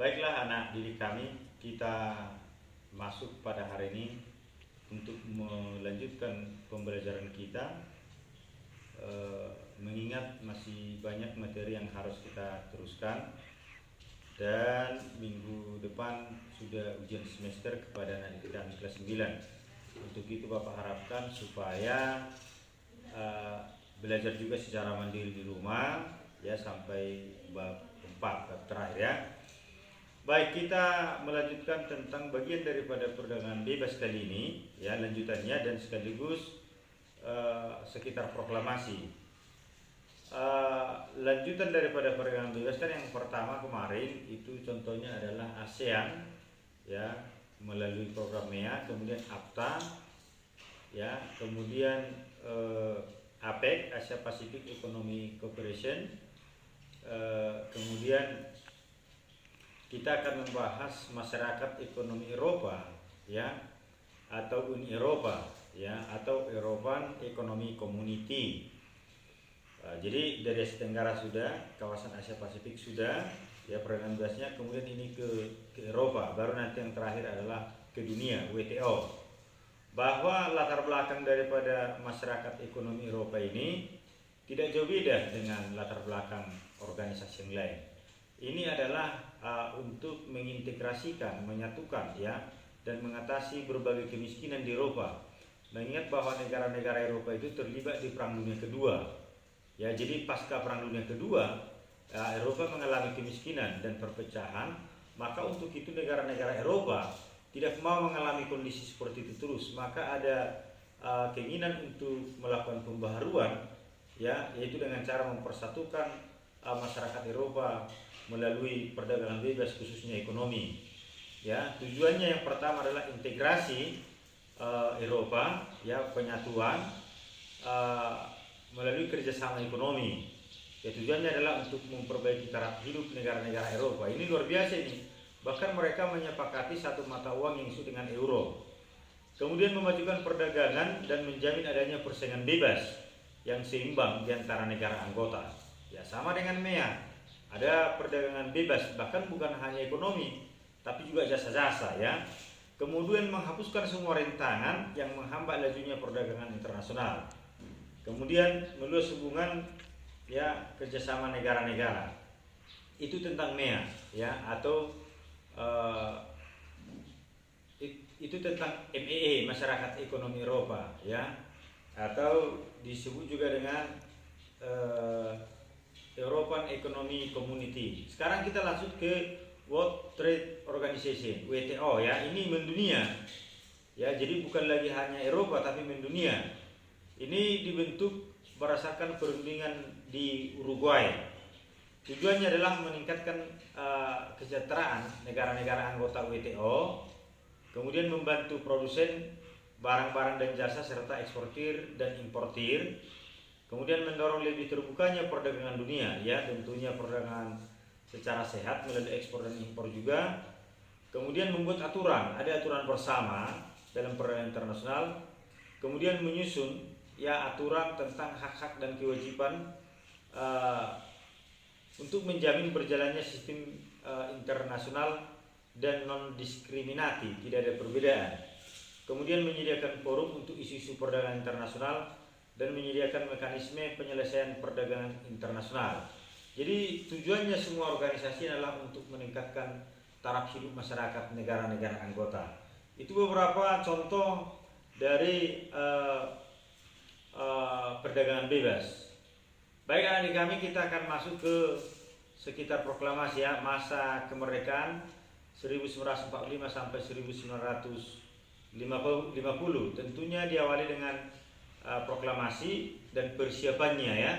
Baiklah anak didik kami, kita masuk pada hari ini untuk melanjutkan pembelajaran kita, mengingat masih banyak materi yang harus kita teruskan, dan minggu depan sudah ujian semester kepada anak didik kami kelas 9. Untuk itu Bapak harapkan supaya belajar juga secara mandiri di rumah ya, sampai bab 4 bab terakhir ya. Baik, kita melanjutkan tentang bagian daripada perdagangan bebas kali ini ya, lanjutannya, dan sekaligus sekitar proklamasi. Lanjutan daripada perdagangan bebas kan yang pertama kemarin itu contohnya adalah ASEAN ya, melalui program MEA, kemudian APTA ya, kemudian APEC, Asia Pacific Economic Cooperation, kemudian kita akan membahas masyarakat ekonomi Eropa ya, atau Uni Eropa ya, atau European Economic Community. Jadi dari Asia Tenggara sudah, kawasan Asia Pasifik sudah ya perdagangan bebasnya, kemudian ini ke Eropa, baru nanti yang terakhir adalah ke dunia, WTO. Bahwa latar belakang daripada masyarakat ekonomi Eropa ini tidak jauh beda dengan latar belakang organisasi yang lain. Ini adalah untuk mengintegrasikan, menyatukan ya, dan mengatasi berbagai kemiskinan di Eropa. Mengingat bahwa negara-negara Eropa itu terlibat di Perang Dunia Kedua. Ya, jadi pasca Perang Dunia Kedua, Eropa mengalami kemiskinan dan perpecahan. Maka untuk itu negara-negara Eropa tidak mau mengalami kondisi seperti itu terus. Maka ada keinginan untuk melakukan pembaharuan ya, yaitu dengan cara mempersatukan masyarakat Eropa melalui perdagangan bebas, khususnya ekonomi ya. Tujuannya yang pertama adalah integrasi Eropa ya, penyatuan melalui kerjasama ekonomi ya. Tujuannya adalah untuk memperbaiki taraf hidup negara-negara Eropa. Ini luar biasa ini, bahkan mereka menyepakati satu mata uang yang disebut dengan euro, kemudian memajukan perdagangan dan menjamin adanya persaingan bebas yang seimbang di antara negara anggota ya. Sama dengan MEA, ada perdagangan bebas, bahkan bukan hanya ekonomi tapi juga jasa-jasa ya. Kemudian menghapuskan semua rintangan yang menghambat lajunya perdagangan internasional. Kemudian meluas hubungan ya, kerjasama negara-negara. Itu tentang MEA ya, atau itu tentang MEE, Masyarakat Ekonomi Eropa ya, atau disebut juga dengan European Economic Community. Sekarang kita langsung ke World Trade Organization, WTO ya. Ini mendunia ya, jadi bukan lagi hanya Eropa tapi mendunia. Ini dibentuk berdasarkan perundingan di Uruguay. Tujuannya adalah meningkatkan kesejahteraan negara-negara anggota WTO, kemudian membantu produsen barang-barang dan jasa serta eksportir dan importir, kemudian mendorong lebih terbukanya perdagangan dunia ya, tentunya perdagangan secara sehat melalui ekspor dan impor juga. Kemudian membuat aturan, ada aturan bersama dalam perdagangan internasional, kemudian menyusun ya aturan tentang hak-hak dan kewajiban untuk menjamin berjalannya sistem internasional dan non-diskriminatif, tidak ada perbedaan. Kemudian menyediakan forum untuk isu-isu perdagangan internasional dan menyediakan mekanisme penyelesaian perdagangan internasional. Jadi tujuannya semua organisasi adalah untuk meningkatkan taraf hidup masyarakat negara-negara anggota. Itu beberapa contoh dari perdagangan bebas. Baik adik kami, kita akan masuk ke sekitar proklamasi ya, masa kemerdekaan 1945 sampai 1950. Tentunya diawali dengan proklamasi dan persiapannya ya.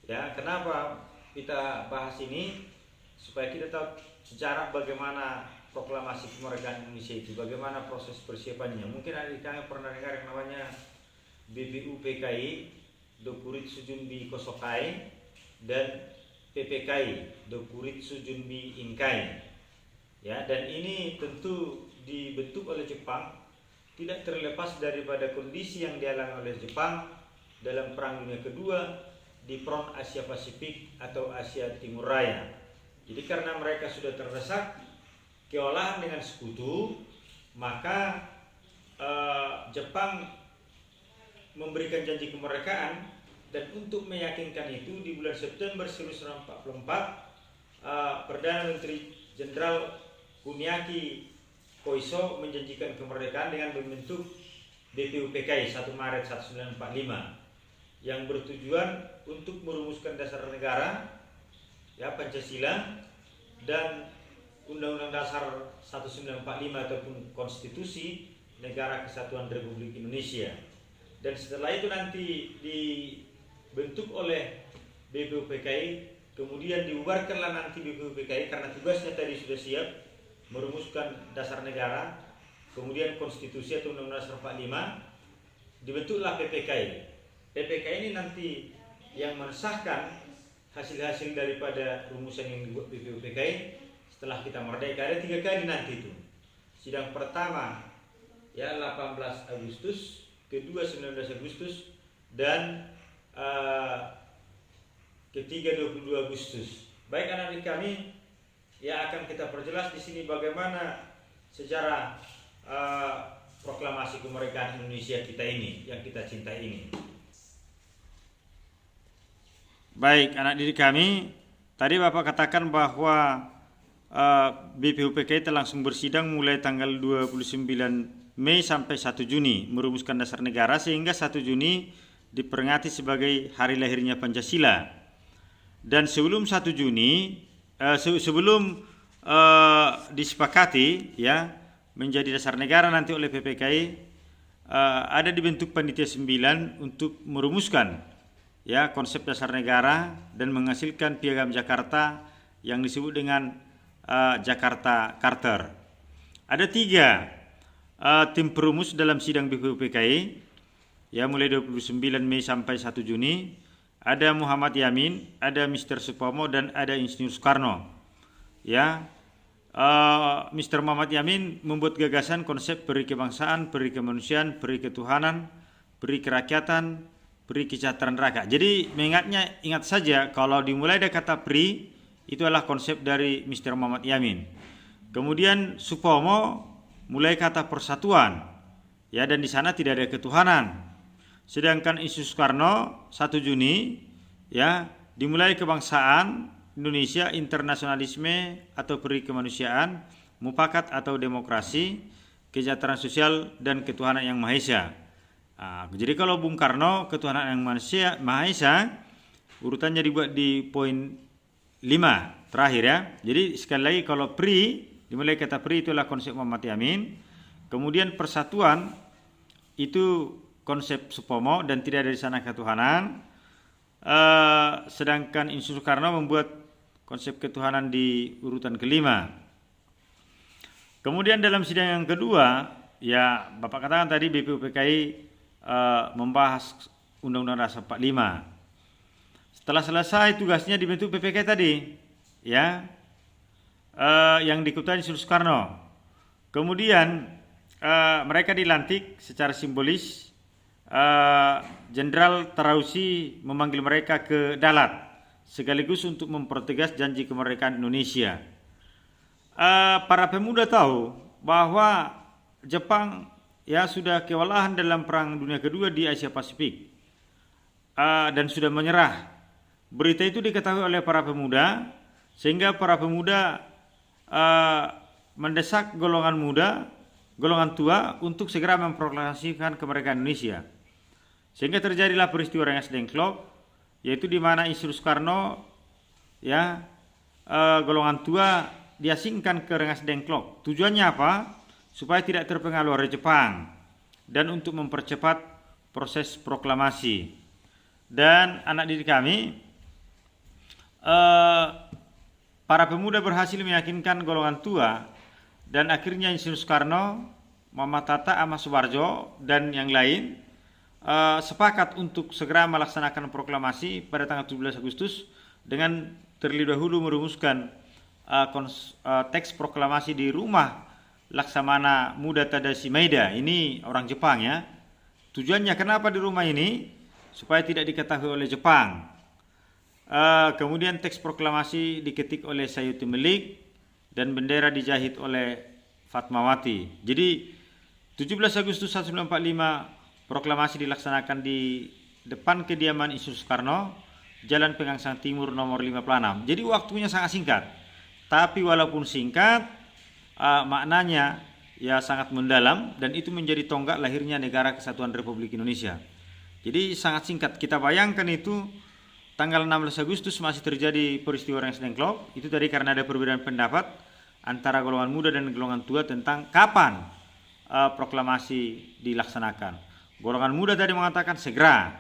Ya, kenapa kita bahas ini? Supaya kita tahu sejarah bagaimana proklamasi kemerdekaan Indonesia itu, bagaimana proses persiapannya. Mungkin adik kami pernah dengar yang namanya BPUPKI, Dokuritsu Junbi Kosokai, dan PPKI, Dokuritsu Junbi Inkai. Ya, dan ini tentu dibentuk oleh Jepang, tidak terlepas daripada kondisi yang dialami oleh Jepang dalam Perang Dunia Kedua di front Asia Pasifik atau Asia Timur Raya. Jadi karena mereka sudah terdesak keolahan dengan sekutu, maka Jepang memberikan janji kemerdekaan, dan untuk meyakinkan itu di bulan September 1944 Perdana Menteri Jenderal Kuniaki Koiso menjanjikan kemerdekaan dengan membentuk BPUPKI 1 Maret 1945 yang bertujuan untuk merumuskan dasar negara, ya, Pancasila dan Undang-Undang Dasar 1945 ataupun Konstitusi Negara Kesatuan Republik Indonesia. Dan setelah itu nanti dibentuk oleh BPUPKI, kemudian dibubarkanlah nanti BPUPKI karena tugasnya tadi sudah siap merumuskan dasar negara, kemudian konstitusi atau Undang-Undang Dasar 45, dibentuklah PPKI. PPKI ini nanti yang mensahkan hasil-hasil daripada rumusan yang dibuat BPUPKI setelah kita merdeka. Ada 3 kali nanti itu. Sidang pertama ya 18 Agustus, kedua 19 Agustus, dan ketiga 22 Agustus. Baik anak-anak kami, ya akan kita perjelas di sini bagaimana sejarah proklamasi kemerdekaan Indonesia kita ini, yang kita cintai ini. Baik anak didik kami, tadi Bapak katakan bahwa BPUPKI telah langsung bersidang mulai tanggal 29 Mei sampai 1 Juni merumuskan dasar negara, sehingga 1 Juni diperingati sebagai hari lahirnya Pancasila. Dan sebelum 1 Juni sebelum disepakati ya menjadi dasar negara nanti oleh PPKI, ada dibentuk panitia 9 untuk merumuskan ya konsep dasar negara dan menghasilkan Piagam Jakarta yang disebut dengan Jakarta Charter. Ada 3 tim perumus dalam sidang BPUPKI ya mulai 29 Mei sampai 1 Juni. Ada Muhammad Yamin, ada Mr. Supomo, dan ada Insinyur Soekarno. Ya, Mr. Muhammad Yamin membuat gagasan konsep peri kebangsaan, peri kemanusiaan, peri ketuhanan, peri kerakyatan, peri kesejahteraan rakyat. Jadi ingat saja kalau dimulai dari kata peri, itu adalah konsep dari Mr. Muhammad Yamin. Kemudian Supomo mulai kata persatuan, ya, dan di sana tidak ada ketuhanan. Sedangkan Insinyur Soekarno 1 Juni ya dimulai kebangsaan Indonesia, internasionalisme atau peri kemanusiaan, mufakat atau demokrasi, kesejahteraan sosial, dan ketuhanan yang Maha Esa. Jadi kalau Bung Karno ketuhanan yang Maha Esa urutannya dibuat di poin 5 terakhir ya. Jadi sekali lagi kalau peri dimulai kata peri itulah konsep Muhammad Yamin. Kemudian persatuan itu konsep Supomo dan tidak ada di sana ketuhanan. Sedangkan Insinyur Soekarno membuat konsep ketuhanan di urutan kelima. Kemudian dalam sidang yang kedua, ya Bapak katakan tadi BPUPKI membahas Undang-Undang Dasar 45. Setelah selesai tugasnya dibentuk PPKI tadi, ya, yang diikuti Insinyur Soekarno. Kemudian mereka dilantik secara simbolis. Jenderal Tarausi memanggil mereka ke Dalat sekaligus untuk mempertegas janji kemerdekaan Indonesia. Para pemuda tahu bahwa Jepang ya sudah kewalahan dalam Perang Dunia Kedua di Asia Pasifik dan sudah menyerah. Berita itu diketahui oleh para pemuda sehingga para pemuda mendesak golongan tua untuk segera memproklamasikan kemerdekaan Indonesia. Sehingga terjadilah peristiwa Rengas Dengklok, yaitu di mana Insinyur Soekarno ya golongan tua diasingkan ke Rengas Dengklok. Tujuannya apa? Supaya tidak terpengaruh oleh Jepang dan untuk mempercepat proses proklamasi. Dan anak didik kami, para pemuda berhasil meyakinkan golongan tua, dan akhirnya Insinyur Soekarno, Muhammad Hatta, Ahmad Subarjo, dan yang lain sepakat untuk segera melaksanakan proklamasi pada tanggal 17 Agustus dengan terlebih dahulu merumuskan teks proklamasi di rumah Laksamana Muda Tadashi Maeda. Ini orang Jepang ya. Tujuannya kenapa di rumah ini? Supaya tidak diketahui oleh Jepang. Kemudian teks proklamasi diketik oleh Sayuti Melik dan bendera dijahit oleh Fatmawati. Jadi 17 Agustus 1945 proklamasi dilaksanakan di depan kediaman Isus Soekarno, Jalan Pegangsaan Timur nomor 56. Jadi waktunya sangat singkat. Tapi walaupun singkat, maknanya ya sangat mendalam, dan itu menjadi tonggak lahirnya Negara Kesatuan Republik Indonesia. Jadi sangat singkat. Kita bayangkan itu tanggal 16 Agustus masih terjadi peristiwa Rengas Dengklok. Itu tadi karena ada perbedaan pendapat antara golongan muda dan golongan tua tentang kapan proklamasi dilaksanakan. Golongan muda tadi mengatakan segera,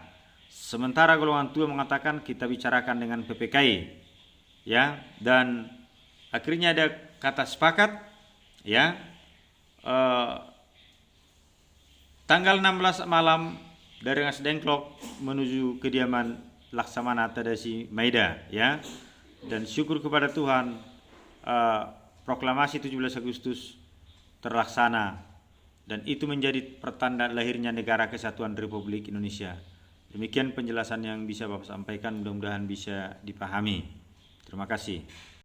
sementara golongan tua mengatakan kita bicarakan dengan PPKI, ya. Dan akhirnya ada kata sepakat, ya. Tanggal 16 malam dari Rengas Dengklok menuju kediaman Laksamana Tadasi Maida, ya. Dan syukur kepada Tuhan, proklamasi 17 Agustus terlaksana, dan itu menjadi pertanda lahirnya Negara Kesatuan Republik Indonesia. Demikian penjelasan yang bisa Bapak sampaikan, mudah-mudahan bisa dipahami. Terima kasih.